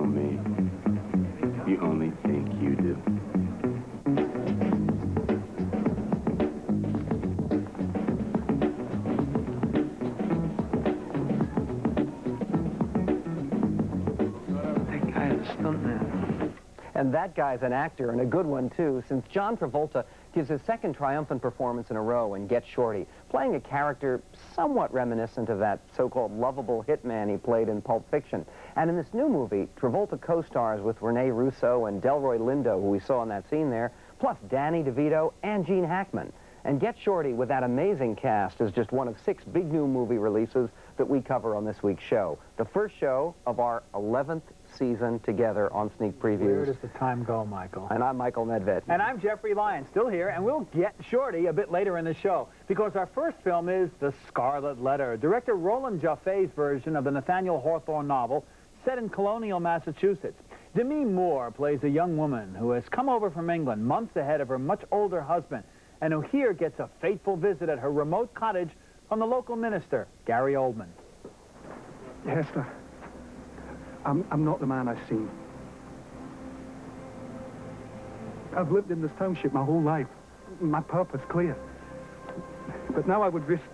me. You only think you do. That guy is a stuntman. And that guy's an actor, and a good one, too, since John Travolta gives his second triumphant performance in a row in Get Shorty, playing a character somewhat reminiscent of that so-called lovable hitman he played in Pulp Fiction. And in this new movie, Travolta co-stars with Rene Russo and Delroy Lindo, who we saw in that scene there, plus Danny DeVito and Gene Hackman. And Get Shorty, with that amazing cast, is just one of 6 big new movie releases that we cover on this week's show. The first show of our 11th season together on Sneak Previews. Where does the time go, Michael? And I'm Michael Medved. And I'm Jeffrey Lyons, still here, and we'll get Shorty a bit later in the show, because our first film is The Scarlet Letter, director Roland Joffe's version of the Nathaniel Hawthorne novel set in colonial Massachusetts. Demi Moore plays a young woman who has come over from England months ahead of her much older husband, and who here gets a fateful visit at her remote cottage from the local minister, Gary Oldman. Hester, I'm not the man I seem. I've lived in this township my whole life. My purpose clear. But now I would risk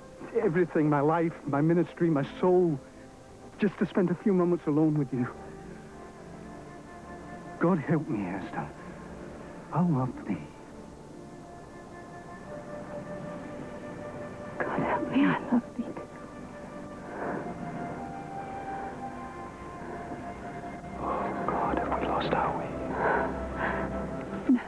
everything, my life, my ministry, my soul, just to spend a few moments alone with you. God help me, Hester. I love thee. God help me, I love thee too. Oh, God, have we lost our way? No.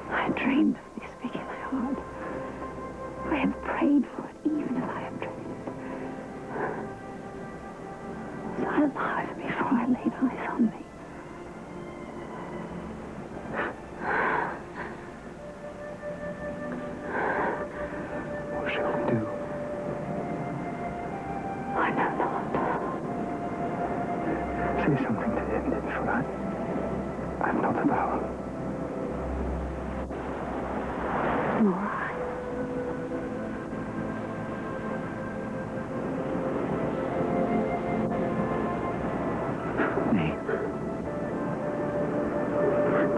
I dreamed of thee speaking my heart. I have prayed for it, even as I have dreamed. Was I alive before I laid eyes on thee? What shall we do? I know not. Say something to end it, for I've not the power. Nor I. Nay.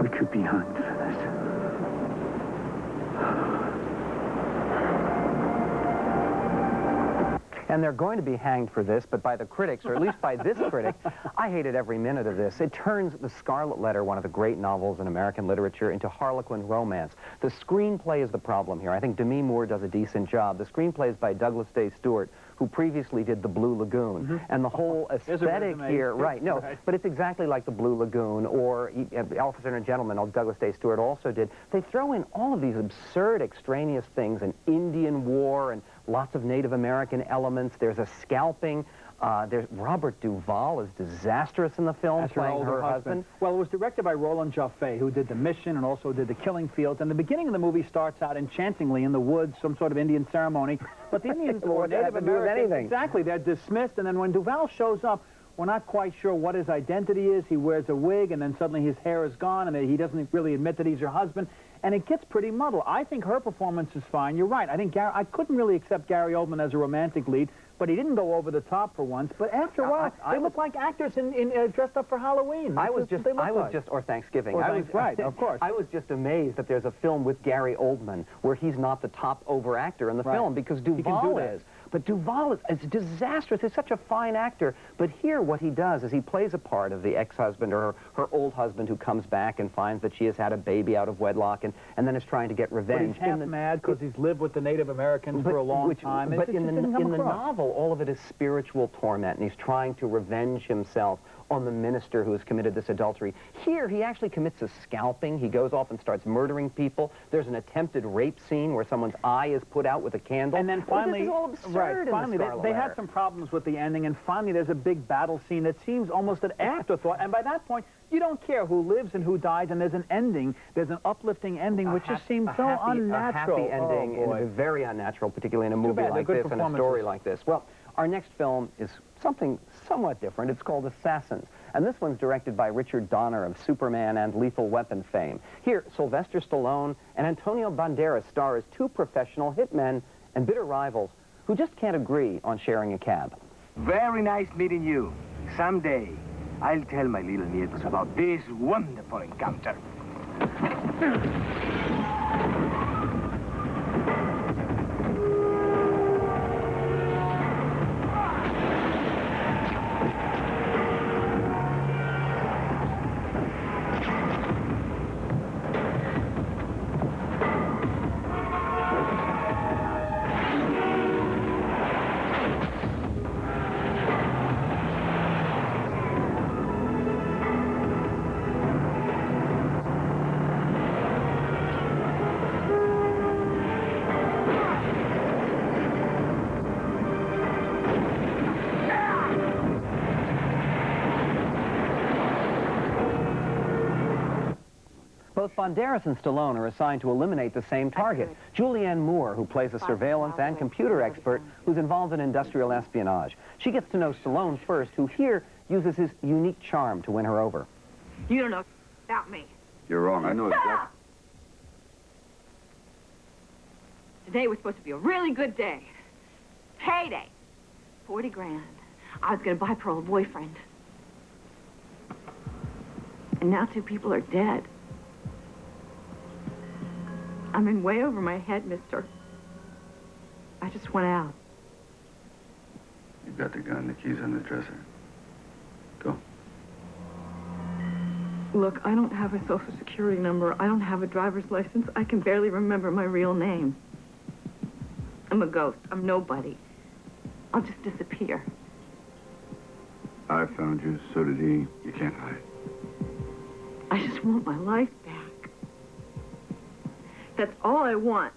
We could be hanged for this. And they're going to be hanged for this, but by the critics, or at least by this critic. I hated every minute of this. It turns The Scarlet Letter, one of the great novels in American literature, into Harlequin romance. The screenplay is the problem here. I think Demi Moore does a decent job. The screenplay is by Douglas Day Stewart, who previously did The Blue Lagoon. And the whole aesthetic here, but it's exactly like The Blue Lagoon, or Officer and a Gentleman, Douglas Day Stewart also did. They throw in all of these absurd, extraneous things, an Indian war, and lots of Native American elements. There's a scalping. There's Robert Duvall is disastrous in the film, playing her husband. Well, it was directed by Roland Joffe, who did The Mission and also did The Killing Fields. And the beginning of the movie starts out enchantingly in the woods, some sort of Indian ceremony. But the Indians or Native Americans, exactly, they're dismissed. And then when Duvall shows up, we're not quite sure what his identity is. He wears a wig, and then suddenly his hair is gone, and he doesn't really admit that he's her husband. And it gets pretty muddled. I think her performance is fine. You're right. I think I couldn't really accept Gary Oldman as a romantic lead, but he didn't go over the top for once. But after a while, they look like actors dressed up for Halloween. Or Thanksgiving. Right, of course. I was just amazed that there's a film with Gary Oldman where he's not the top over actor in the film, because Duvall is. But Duvall is disastrous. He's such a fine actor. But here what he does is he plays a part of the ex-husband or her old husband who comes back and finds that she has had a baby out of wedlock and then is trying to get revenge. But he's half mad because he's lived with the Native Americans for a long time. But in the novel, all of it is spiritual torment, and he's trying to revenge himself on the minister who has committed this adultery. Here, he actually commits a scalping. He goes off and starts murdering people. There's an attempted rape scene where someone's eye is put out with a candle. And then finally, this is all absurd finally they had some problems with the ending, and finally there's a big battle scene that seems almost an afterthought. And by that point, you don't care who lives and who dies, and there's an ending. There's an uplifting ending, which just seems so unnatural. A happy ending, very unnatural, particularly in a movie like this and a story like this. Well, our next film is something somewhat different. It's called Assassins, and this one's directed by Richard Donner of Superman and Lethal Weapon fame. Here, Sylvester Stallone and Antonio Banderas star as two professional hitmen and bitter rivals who just can't agree on sharing a cab. Very nice meeting you. Someday, I'll tell my little nietos about this wonderful encounter. Both Banderas and Stallone are assigned to eliminate the same target. Julianne Moore, who plays a surveillance and computer expert who's involved in industrial espionage. She gets to know Stallone first, who here uses his unique charm to win her over. You don't know about me. You're wrong. I know exactly. Today was supposed to be a really good day. Payday. 40 grand. I was going to buy her old boyfriend. And now 2 people are dead. I'm in way over my head, mister. I just want out. You've got the gun, the keys on the dresser. Go. Look, I don't have a social security number. I don't have a driver's license. I can barely remember my real name. I'm a ghost. I'm nobody. I'll just disappear. I found you, so did he. You can't hide. I just want my life back. That's all I want.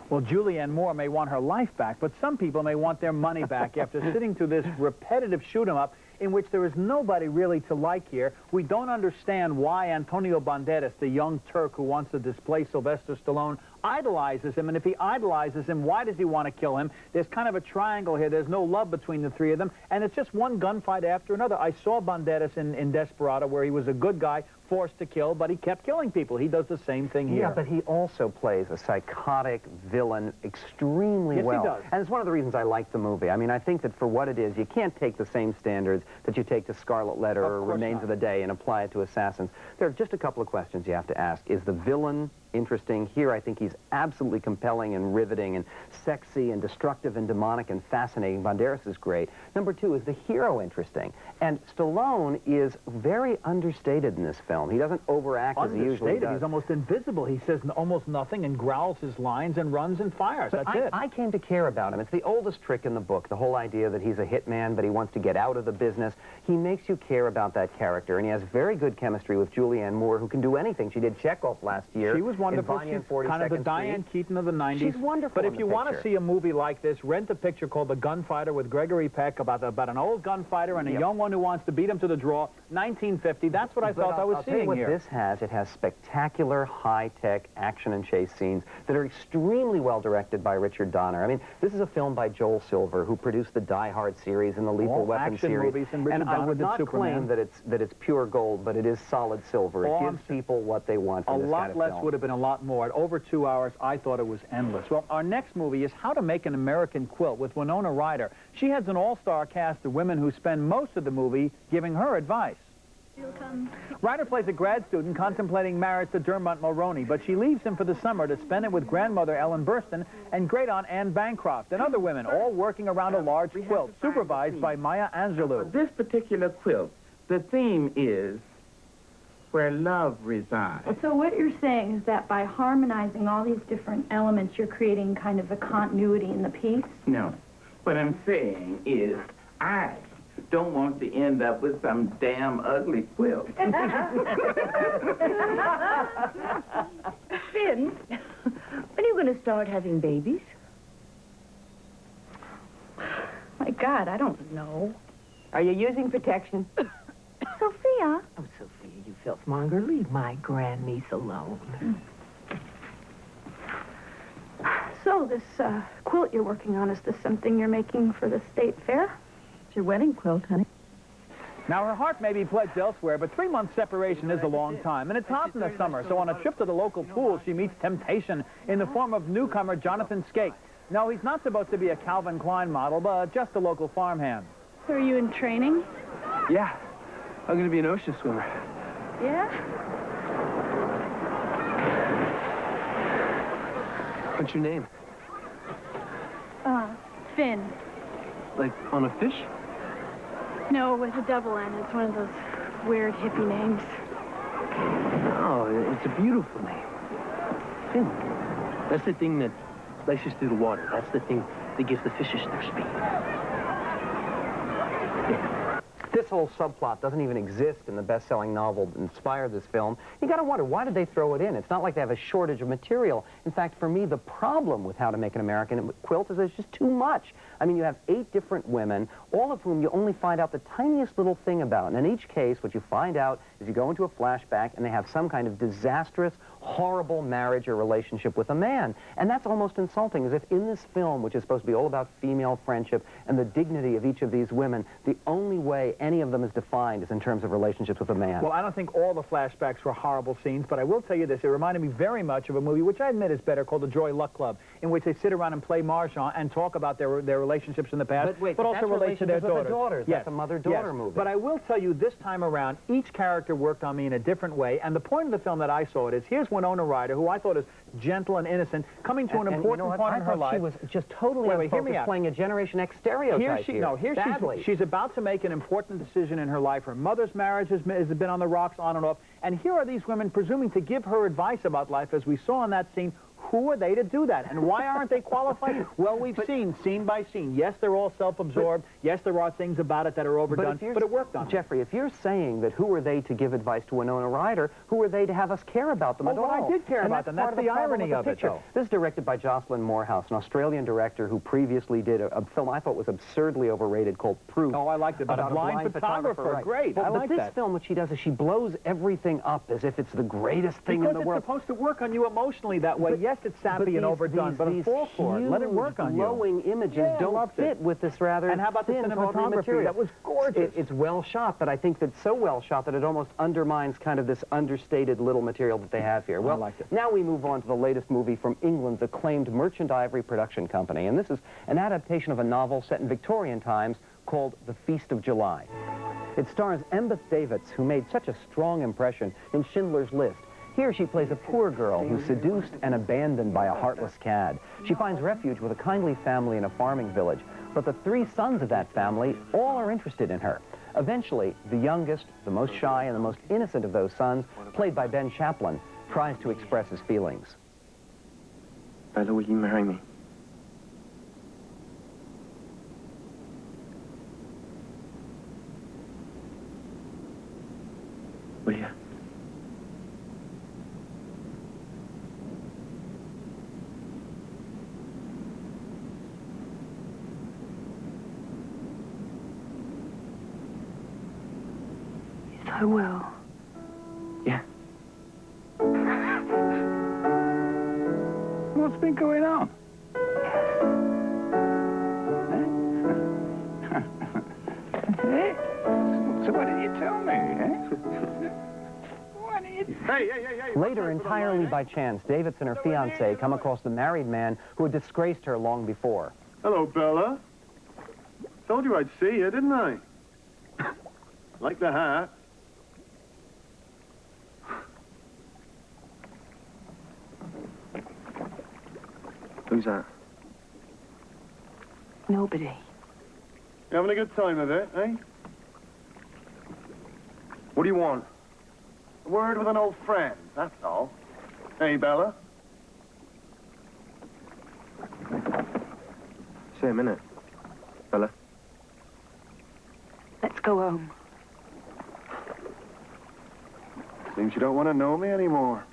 Well, Julianne Moore may want her life back, but some people may want their money back after sitting through this repetitive shoot-'em-up in which there is nobody really to like here. We don't understand why Antonio Banderas, the young Turk who wants to displace Sylvester Stallone, idolizes him. And if he idolizes him, why does he want to kill him? There's kind of a triangle here. There's no love between the three of them, and it's just one gunfight after another. I saw Banderas in Desperado, where he was a good guy, forced to kill, but he kept killing people. He does the same thing here. Yeah, but he also plays a psychotic villain extremely well. Yes, he does. And it's one of the reasons I like the movie. I mean, I think that for what it is, you can't take the same standards that you take to Scarlet Letter or Remains of the Day and apply it to Assassins. There are just a couple of questions you have to ask. Is the villain interesting? Here, I think he's absolutely compelling and riveting and sexy and destructive and demonic and fascinating. Banderas is great. Number 2, is the hero interesting? And Stallone is very understated in this film. He doesn't overact as he usually does. He's almost invisible. He says almost nothing and growls his lines and runs and fires. But That's it. I came to care about him. It's the oldest trick in the book, the whole idea that he's a hitman, but he wants to get out of the business. He makes you care about that character, and he has very good chemistry with Julianne Moore, who can do anything. She did Chekhov last year. She was wonderful. She's kind of the Diane Keaton of the 90s. She's wonderful. But if you want to see a movie like this, rent a picture called The Gunfighter with Gregory Peck about an old gunfighter and a young one who wants to beat him to the draw. 1950. That's what I thought I was seeing here. What this has, it has spectacular high-tech action and chase scenes that are extremely well directed by Richard Donner. I mean, this is a film by Joel Silver, who produced the Die Hard series and the Lethal Weapon series. Movies, and Richard Donner I would not claim that it's pure gold, but it is solid silver. It gives people what they want from this kind of film. A lot less would have been a lot more. At over 2 hours, I thought it was endless. Well, our next movie is How to Make an American Quilt with Winona Ryder. She has an all-star cast of women who spend most of the movie giving her advice. Ryder plays a grad student contemplating marriage to Dermot Mulroney, but she leaves him for the summer to spend it with grandmother Ellen Burstyn and great-aunt Anne Bancroft and other women, all working around a large quilt, supervised by Maya Angelou. For this particular quilt, the theme is where love resides. So what you're saying is that by harmonizing all these different elements, you're creating kind of a continuity in the piece? No. What I'm saying is I don't want to end up with some damn ugly quilt. Finn, when are you going to start having babies? My God, I don't know. Are you using protection? Sophia. Oh, Sophia, you filthmonger, leave my grandniece alone. So, this quilt you're working on, is this something you're making for the state fair? It's your wedding quilt, honey. Now, her heart may be pledged elsewhere, but 3 months separation is a long time, and it's hot in the summer, so on a trip to the local pool, she meets temptation in the form of newcomer Jonathan Skate. No, he's not supposed to be a Calvin Klein model, but just a local farmhand. So are you in training? Yeah, I'm going to be an ocean swimmer. Yeah? What's your name? Finn. Like on a fish? No, with a double N. It's one of those weird hippie names. Oh, it's a beautiful name. Finn. That's the thing that laces through the water. That's the thing that gives the fishes their speed. This whole subplot doesn't even exist in the best-selling novel that inspired this film. You gotta wonder, why did they throw it in? It's not like they have a shortage of material. In fact, for me, the problem with How to Make an American Quilt is there's just too much. I mean, you have 8 different women, all of whom you only find out the tiniest little thing about. And in each case, what you find out is you go into a flashback and they have some kind of disastrous, horrible marriage or relationship with a man. And that's almost insulting, as if in this film, which is supposed to be all about female friendship and the dignity of each of these women, the only way any of them is defined is in terms of relationships with a man. Well, I don't think all the flashbacks were horrible scenes, but I will tell you this. It reminded me very much of a movie, which I admit is better, called The Joy Luck Club, in which they sit around and play mahjong and talk about their relationships in the past, but also relate to their daughters. Yes. That's a mother-daughter movie. But I will tell you, this time around, each character worked on me in a different way, and the point of the film that I saw it is, here's Winona Ryder, who I thought is gentle and innocent, coming to an important part in her life. She was just totally unfocused, playing a Generation X stereotype here. She's about to make an important decision in her life. Her mother's marriage has been on the rocks on and off, and here are these women presuming to give her advice about life, as we saw in that scene. Who are they to do that? And why aren't they qualified? Well, we've seen, scene by scene. Yes, they're all self-absorbed. Yes, there are things about it that are overdone, but it worked on them. Jeffrey, if you're saying that who are they to give advice to Winona Ryder, who are they to have us care about them at all? Well, I did care about them. That's the irony of it, though. This is directed by Jocelyn Moorhouse, an Australian director who previously did a film I thought was absurdly overrated called Proof. Oh, I liked it. About a blind photographer. Right. Great. Well, I like that. But this film, what she does is she blows everything up as if it's the greatest thing in the world. Because it's supposed to work on you emotionally that way. Yes, it's sappy and overdone, but it falls for it. Let it work on you. Glowing images don't fit with this rather And how about the cinematography? That was gorgeous. It's well shot, but I think that's so well shot that it almost undermines kind of this understated little material that they have here. Well, I liked it. Now we move on to the latest movie from England's acclaimed Merchant Ivory production company, and this is an adaptation of a novel set in Victorian times called The Feast of July. It stars Embeth Davidtz, who made such a strong impression in Schindler's List. Here she plays a poor girl who's seduced and abandoned by a heartless cad. She finds refuge with a kindly family in a farming village, but the 3 sons of that family all are interested in her. Eventually, the youngest, the most shy, and the most innocent of those sons, played by Ben Chaplin, tries to express his feelings. Bella, will you marry me? Will you? Yes, I will. Yeah. What's been going on? Eh? So why didn't you tell me, eh? Why didn't you... Hey. Later, entirely by chance, Davidtz and her fiancé come across the married man who had disgraced her long before. Hello, Bella. Told you I'd see you, didn't I? Like the hat. Who's that? Nobody. You having a good time of it, eh? What do you want? A word with an old friend, that's all. Hey, Bella. Say a minute, Bella. Let's go home. Seems you don't want to know me anymore.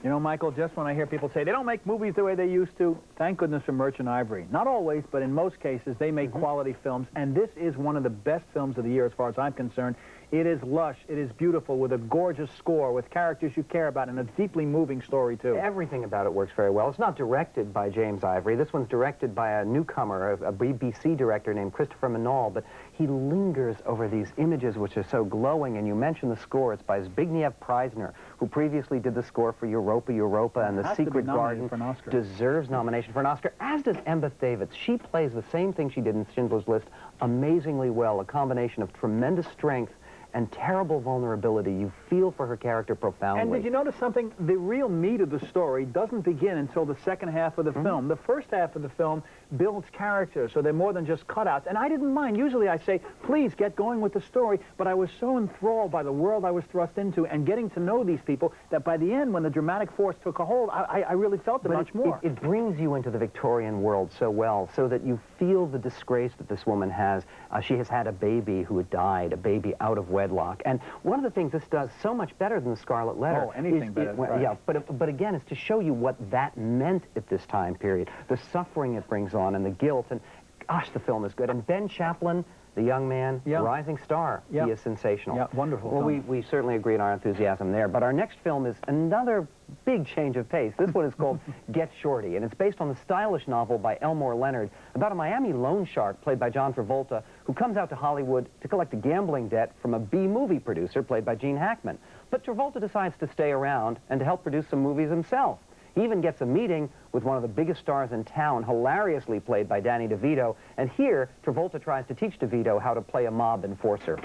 You know, Michael, just when I hear people say they don't make movies the way they used to, thank goodness for Merchant Ivory. Not always, but in most cases, they make quality films, and this is one of the best films of the year as far as I'm concerned. It is lush, it is beautiful, with a gorgeous score, with characters you care about, and a deeply moving story, too. Everything about it works very well. It's not directed by James Ivory. This one's directed by a newcomer, a BBC director named Christopher Manal, but he lingers over these images which are so glowing, and you mentioned the score. It's by Zbigniew Preisner, who previously did the score for Europa, and The Secret Garden. Deserves nomination for an Oscar, as does Embeth Davidtz. She plays the same thing she did in Schindler's List amazingly well, a combination of tremendous strength and terrible vulnerability. You feel for her character profoundly. And did you notice something? The real meat of the story doesn't begin until the second half of the film. The first half of the film builds characters, so they're more than just cutouts. And I didn't mind. Usually I say, please get going with the story, but I was so enthralled by the world I was thrust into and getting to know these people that by the end, when the dramatic force took a hold, I really felt it much more. It brings you into the Victorian world so well, so that you feel the disgrace that this woman has. She has had a baby who had died, a baby out of wedlock. And one of the things this does so much better than the Scarlet Letter. Oh, anything better. Right. Yeah, but again, it's to show you what that meant at this time period, the suffering it brings on and the guilt. And gosh, the film is good. And Ben Chaplin, the young man, rising star. He is sensational. Yeah, wonderful. Well, we certainly agree in our enthusiasm there. But our next film is another big change of pace. This one is called Get Shorty, and it's based on the stylish novel by Elmore Leonard about a Miami loan shark played by John Travolta who comes out to Hollywood to collect a gambling debt from a B-movie producer played by Gene Hackman. But Travolta decides to stay around and to help produce some movies himself. He even gets a meeting with one of the biggest stars in town, hilariously played by Danny DeVito. And here, Travolta tries to teach DeVito how to play a mob enforcer.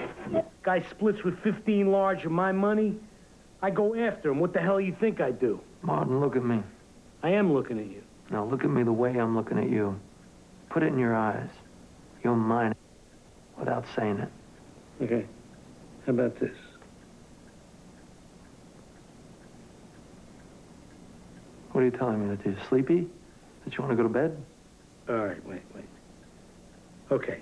Guy splits with 15 large of my money. I go after him. What the hell you think I do? Martin, look at me. I am looking at you. Now, look at me the way I'm looking at you. Put it in your eyes. You're mine without saying it. Okay. How about this? What are you telling me? That you're sleepy? That you want to go to bed? All right, wait. Okay.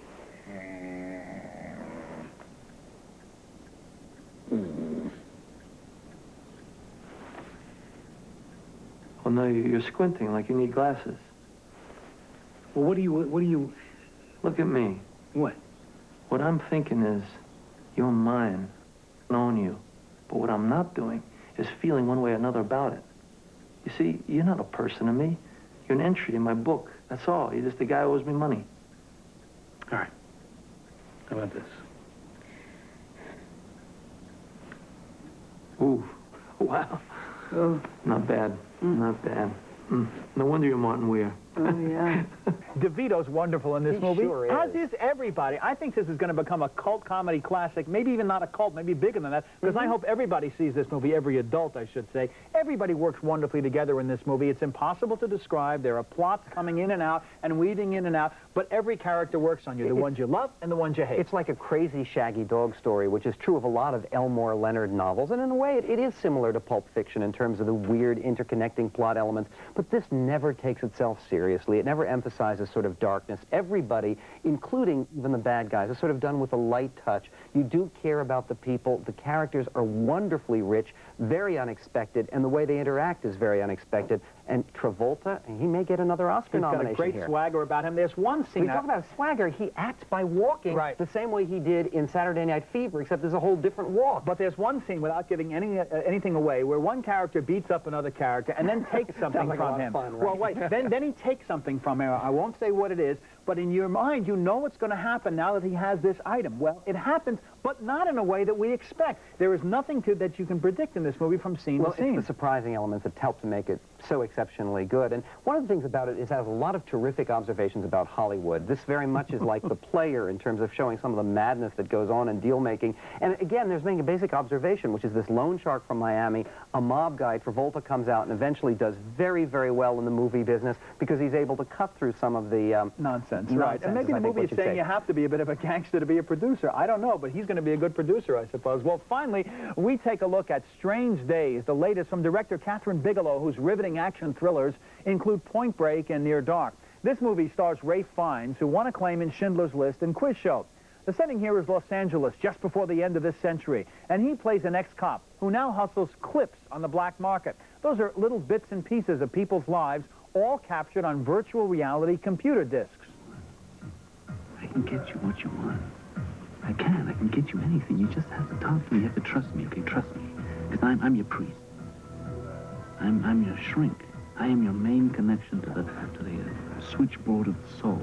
Well, no, you're squinting like you need glasses. Well, what do you... Look at me. What? What I'm thinking is, you're mine. I own you. But what I'm not doing is feeling one way or another about it. You see, you're not a person to me. You're an entry in my book. That's all. You're just the guy who owes me money. All right. How about this? Ooh. Wow. Oh. Not bad. Not bad. No wonder you're Martin Weir. Oh, yeah. DeVito's wonderful in this movie. Sure As is everybody. I think this is going to become a cult comedy classic. Maybe even not a cult, maybe bigger than that. Because I hope everybody sees this movie, every adult, I should say. Everybody works wonderfully together in this movie. It's impossible to describe. There are plots coming in and out and weaving in and out. But every character works on you, the ones you love and the ones you hate. It's like a crazy Shaggy Dog story, which is true of a lot of Elmore Leonard novels. And in a way, it is similar to Pulp Fiction in terms of the weird interconnecting plot elements. But this never takes itself seriously. It never emphasizes sort of darkness. Everybody, including even the bad guys, is sort of done with a light touch. You do care about the people. The characters are wonderfully rich, very unexpected, and the way they interact is very unexpected. And Travolta, he may get another Oscar nomination. He's got a great swagger about him. There's one scene... We talk about swagger. He acts by walking the same way he did in Saturday Night Fever, except there's a whole different walk. But there's one scene, without giving anything away, where one character beats up another character and then takes something from him. Fun, right? Well, wait, then he takes something from him. I won't say what it is, but in your mind, you know what's going to happen now that he has this item. Well, it happens, but not in a way that we expect. There is nothing that you can predict in this movie from scene to scene. It's the surprising elements that help to make it so exceptionally good. And one of the things about it is it has a lot of terrific observations about Hollywood. This very much is like The Player in terms of showing some of the madness that goes on in deal-making. And again, there's making a basic observation, which is this loan shark from Miami, a mob guy. Travolta comes out and eventually does very, very well in the movie business because he's able to cut through some of the nonsense. Right. And maybe the movie is saying you have to be a bit of a gangster to be a producer. I don't know, but he's going to be a good producer, I suppose. Well, finally, we take a look at Strange Days, the latest from director Catherine Bigelow, whose riveting action thrillers include Point Break and Near Dark. This movie stars Ralph Fiennes, who won acclaim in Schindler's List and Quiz Show. The setting here is Los Angeles, just before the end of this century, and he plays an ex-cop who now hustles clips on the black market. Those are little bits and pieces of people's lives, all captured on virtual reality computer discs. I can get you what you want. I can get you anything. You just have to talk to me. You have to trust me, okay? Trust me. Because I'm your priest. I'm your shrink. I am your main connection to the switchboard of the soul.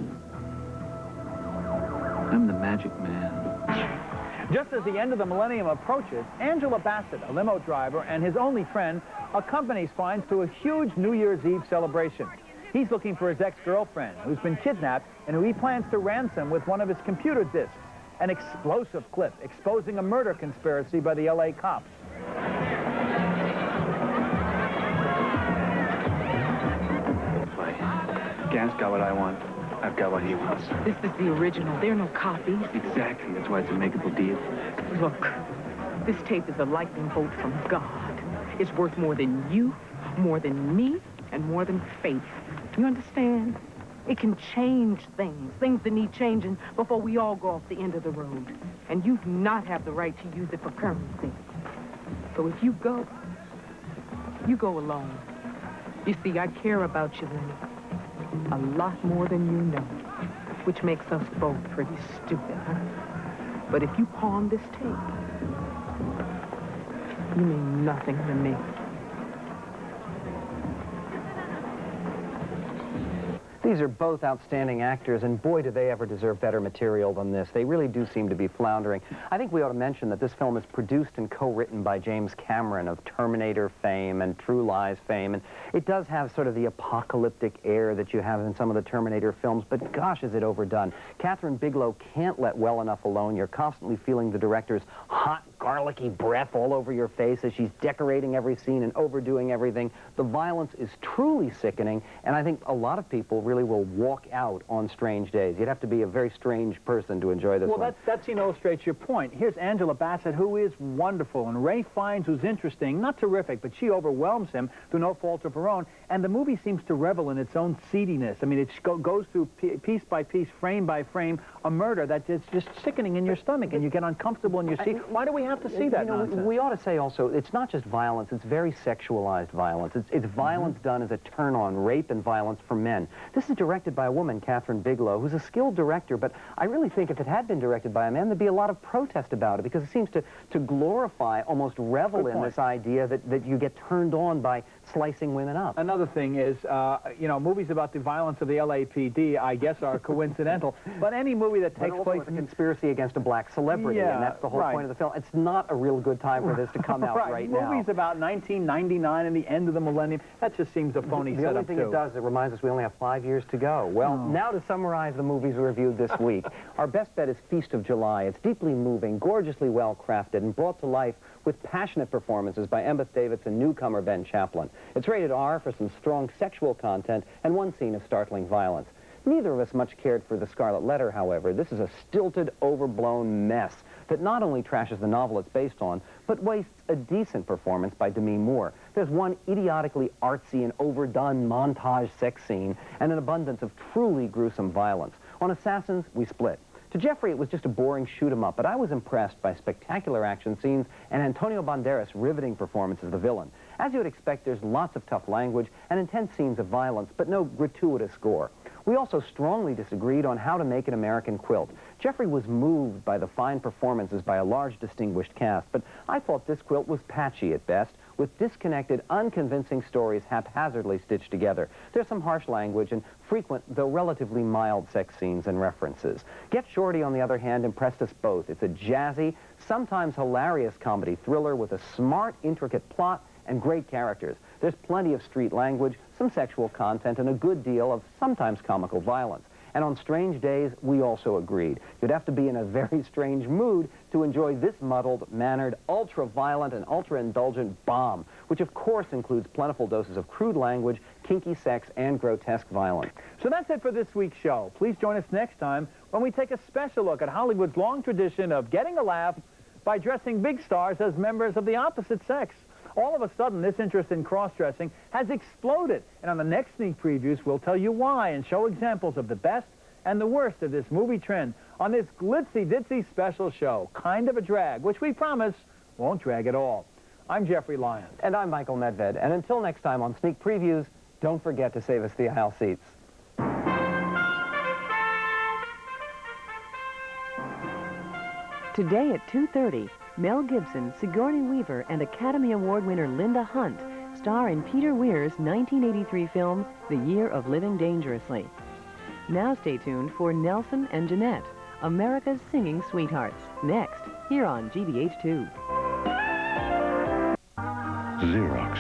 I'm the magic man. Just as the end of the millennium approaches, Angela Bassett, a limo driver, and his only friend accompanies Fiennes to a huge New Year's Eve celebration. He's looking for his ex-girlfriend, who's been kidnapped and who he plans to ransom with one of his computer disks. An explosive clip exposing a murder conspiracy by the L.A. cops. Gans got what I want. I've got what he wants. This is the original. There are no copies. Exactly. That's why it's a makeable deal. Look, this tape is a lightning bolt from God. It's worth more than you, more than me, and more than faith. You understand? It can change things that need changing before we all go off the end of the road. And you do not have the right to use it for currency. So if you go alone. You see, I care about you, Lenny. A lot more than you know, which makes us both pretty stupid, huh? But if you pawn this tape, you mean nothing to me. These are both outstanding actors, and boy, do they ever deserve better material than this. They really do seem to be floundering. I think we ought to mention that this film is produced and co-written by James Cameron of Terminator fame and True Lies fame, and it does have sort of the apocalyptic air that you have in some of the Terminator films, but gosh, is it overdone. Catherine Bigelow can't let well enough alone. You're constantly feeling the director's hot, garlicky breath all over your face as she's decorating every scene and overdoing everything. The violence is truly sickening, and I think a lot of people really will walk out on strange days. You'd have to be a very strange person to enjoy this one. Well, that illustrates your point. Here's Angela Bassett, who is wonderful, and Ray Fiennes, who's interesting, not terrific, but she overwhelms him through no fault of her own, and the movie seems to revel in its own seediness. I mean, it goes through piece by piece, frame by frame, a murder that is just sickening in your stomach, and you get uncomfortable in your seat. Why do we have to see that nonsense? We ought to say also, it's not just violence, it's very sexualized violence. It's violence done as a turn-on, rape and violence for men. This is directed by a woman, Catherine Bigelow, who's a skilled director, but I really think if it had been directed by a man, there'd be a lot of protest about it, because it seems to glorify, almost revel in this idea that you get turned on by slicing women up. Another thing is, you know, movies about the violence of the LAPD, I guess, are coincidental, but any movie that takes place in a conspiracy against a black celebrity, and that's the whole point of the film. It's not a real good time for this to come out right now. Movies about 1999 and the end of the millennium, that just seems a phony setup, The only thing it does, it reminds us we only have 5 years to go. Well, now to summarize the movies we reviewed this week. Our best bet is Feast of July. It's deeply moving, gorgeously well crafted, and brought to life with passionate performances by Embeth Davidtz and newcomer Ben Chaplin. It's rated R for some strong sexual content and one scene of startling violence. Neither of us much cared for The Scarlet Letter, however. This is a stilted, overblown mess that not only trashes the novel it's based on, but wastes a decent performance by Demi Moore. There's one idiotically artsy and overdone montage sex scene and an abundance of truly gruesome violence. On Assassins, we split. To Jeffrey, it was just a boring shoot-'em-up, but I was impressed by spectacular action scenes and Antonio Banderas' riveting performance as the villain. As you would expect, there's lots of tough language and intense scenes of violence, but no gratuitous gore. We also strongly disagreed on how to make an American quilt. Jeffrey was moved by the fine performances by a large, distinguished cast, but I thought this quilt was patchy at best, with disconnected, unconvincing stories haphazardly stitched together. There's some harsh language and frequent, though relatively mild sex scenes and references. Get Shorty, on the other hand, impressed us both. It's a jazzy, sometimes hilarious comedy thriller with a smart, intricate plot and great characters. There's plenty of street language, some sexual content, and a good deal of sometimes comical violence. And on strange days, we also agreed. You'd have to be in a very strange mood to enjoy this muddled, mannered, ultra-violent, and ultra-indulgent bomb, which of course includes plentiful doses of crude language, kinky sex, and grotesque violence. So that's it for this week's show. Please join us next time when we take a special look at Hollywood's long tradition of getting a laugh by dressing big stars as members of the opposite sex. All of a sudden, this interest in cross-dressing has exploded, and on the next sneak previews, we'll tell you why and show examples of the best and the worst of this movie trend on this glitzy-ditzy special show, Kind of a Drag, which we promise won't drag at all. I'm Jeffrey Lyons. And I'm Michael Medved. And until next time on Sneak Previews, don't forget to save us the aisle seats. Today at 2:30, Mel Gibson, Sigourney Weaver, and Academy Award winner Linda Hunt star in Peter Weir's 1983 film, The Year of Living Dangerously. Now stay tuned for Nelson and Jeanette, America's Singing Sweethearts, next, here on GBH2. Xerox